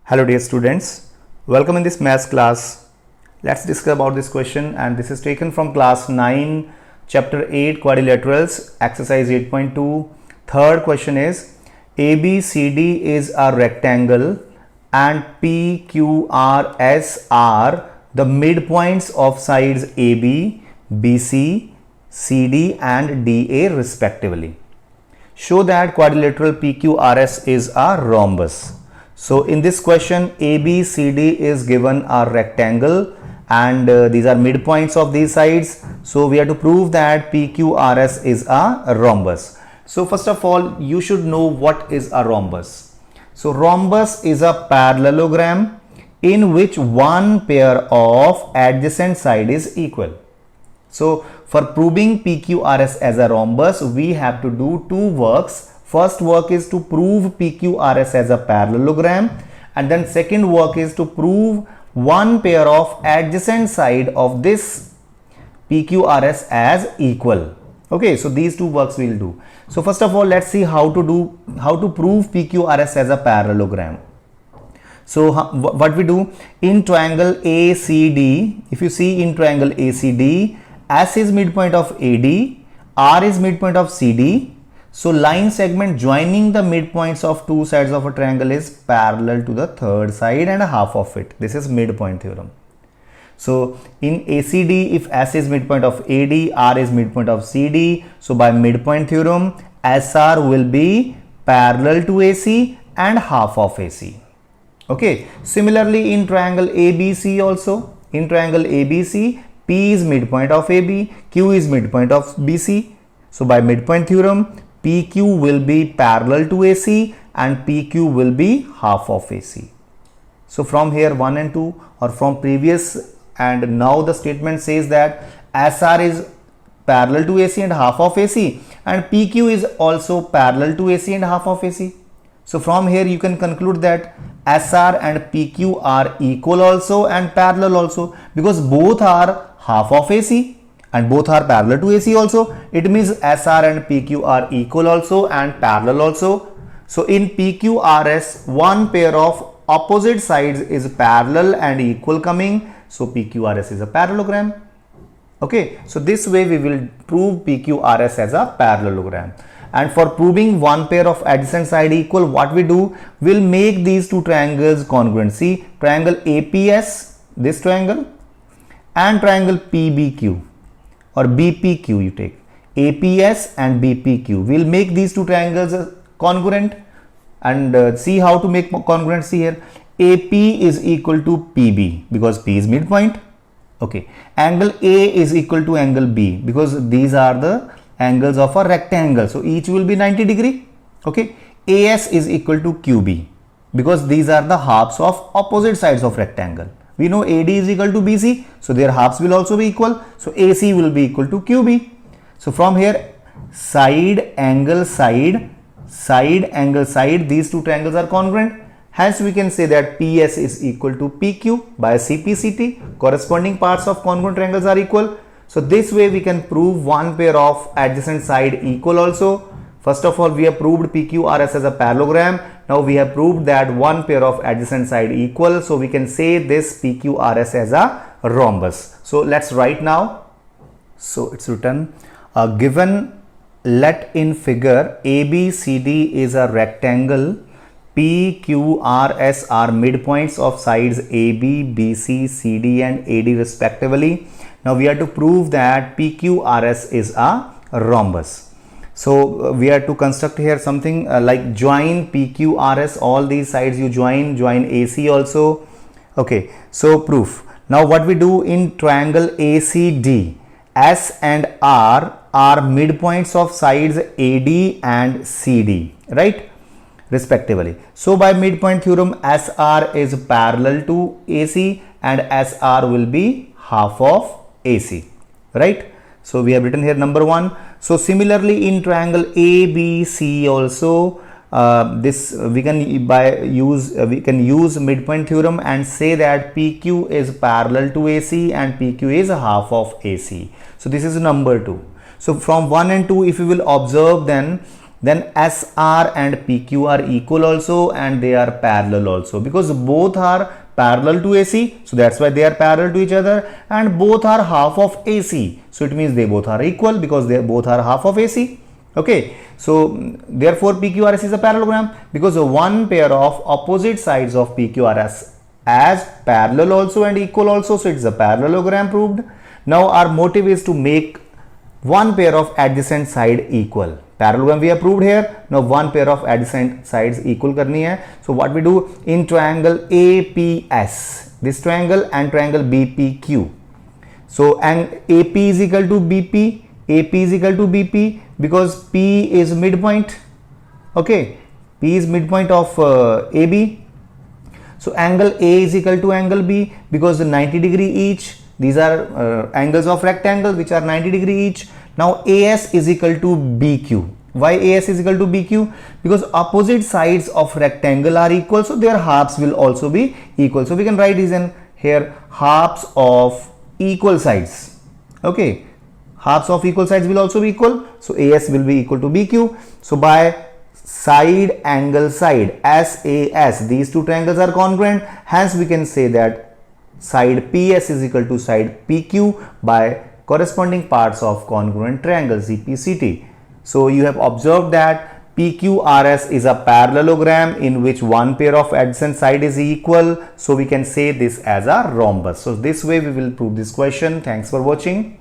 Hello dear students, welcome in this maths class. Let's discuss about this question, and this is taken from class 9 chapter 8 quadrilaterals exercise 8.2. Third question is ABCD is a rectangle and PQRS are the midpoints of sides AB, BC, CD and DA respectively. Show that quadrilateral PQRS is a rhombus. So in this question ABCD is given a rectangle and these are midpoints of these sides. So we have to prove that PQRS is a rhombus. So first of all you should know what is a rhombus. So rhombus is a parallelogram in which one pair of adjacent side is equal. So for proving PQRS as a rhombus we have to do two works. First work is to prove PQRS as a parallelogram, and then second work is to prove one pair of adjacent side of this PQRS as equal. Okay, so these two works we will do. So first of all let's see how to prove PQRS as a parallelogram. So what we do in triangle ACD, if you see in triangle ACD, S is midpoint of AD, R is midpoint of CD. So line segment joining the midpoints of two sides of a triangle is parallel to the third side and a half of it. This is midpoint theorem. So in ACD, if S is midpoint of AD, R is midpoint of CD. So by midpoint theorem, SR will be parallel to AC and half of AC. Okay. Similarly in triangle ABC also, in triangle ABC, P is midpoint of AB, Q is midpoint of BC. So by midpoint theorem, PQ will be parallel to AC and PQ will be half of AC. So from here 1 and 2 or from previous and now the statement says that SR is parallel to AC and half of AC and PQ is also parallel to AC and half of AC. So from here you can conclude that SR and PQ are equal also and parallel also, because both are half of AC and both are parallel to AC also. It means SR and PQ are equal also and parallel also. So in PQRS one pair of opposite sides is parallel and equal coming. So PQRS is a parallelogram. Okay, so this way we will prove PQRS as a parallelogram. And for proving one pair of adjacent side equal, what we do, we'll make these two triangles congruent. See, triangle APS, this triangle, and triangle PBQ or BPQ, you take APS and BPQ. We'll make these two triangles congruent and see how to make congruent. See here, AP is equal to PB because P is midpoint. Okay, angle A is equal to angle B because these are the angles of a rectangle, so each will be 90 degree. Okay, AS is equal to QB because these are the halves of opposite sides of rectangle. We know AD is equal to BC, so their halves will also be equal. So AC will be equal to QB. So from here, side, angle, side, side, angle, side, these two triangles are congruent. Hence we can say that PS is equal to PQ by CPCT. Corresponding parts of congruent triangles are equal. So this way we can prove one pair of adjacent side equal also. First of all, we have proved PQRS as a parallelogram. Now we have proved that one pair of adjacent side equal. So we can say this PQRS as a rhombus. So let's write now. So it's written, given let in figure ABCD is a rectangle, PQRS are midpoints of sides AB, BC, CD and AD respectively. Now we have to prove that PQRS is a rhombus. So we have to construct here something like join PQRS, all these sides you join AC also. Okay, so proof. Now what we do in triangle ACD, S and R are midpoints of sides AD and CD, right, respectively. So by midpoint theorem, SR is parallel to AC and SR will be half of AC, right? So we have written here number 1. So similarly in triangle ABC also we can use midpoint theorem and say that PQ is parallel to AC and PQ is half of AC. So this is number 2. So from 1 and 2 if you will observe, then then SR and PQ are equal also, and they are parallel also, because both are parallel to AC, so that's why they are parallel to each other, and both are half of AC, so it means they both are equal because they both are half of AC. Okay, so therefore PQRS is a parallelogram, because one pair of opposite sides of PQRS as parallel also and equal also, so it's a parallelogram proved. Now our motive is to make one pair of adjacent side equal. Parallelogram we have proved here. Now one pair of adjacent sides equal karni hai. So what we do in triangle APS, this triangle and triangle BPQ. So and AP is equal to BP, AP is equal to BP, because P is midpoint. Okay, P is midpoint of AB. So angle A is equal to angle B, because 90 degree each. These are angles of rectangle which are 90 degree each. Now AS is equal to BQ. Why AS is equal to BQ? Because opposite sides of rectangle are equal, so their halves will also be equal. So we can write this in here, halves of equal sides. Okay, halves of equal sides will also be equal, so AS will be equal to BQ. So by side angle side, SAS, these two triangles are congruent, hence we can say that side PS is equal to side PQ by corresponding parts of congruent triangle CPCT. So you have observed that PQRS is a parallelogram in which one pair of adjacent side is equal, so we can say this as a rhombus. So this way we will prove this question. Thanks for watching.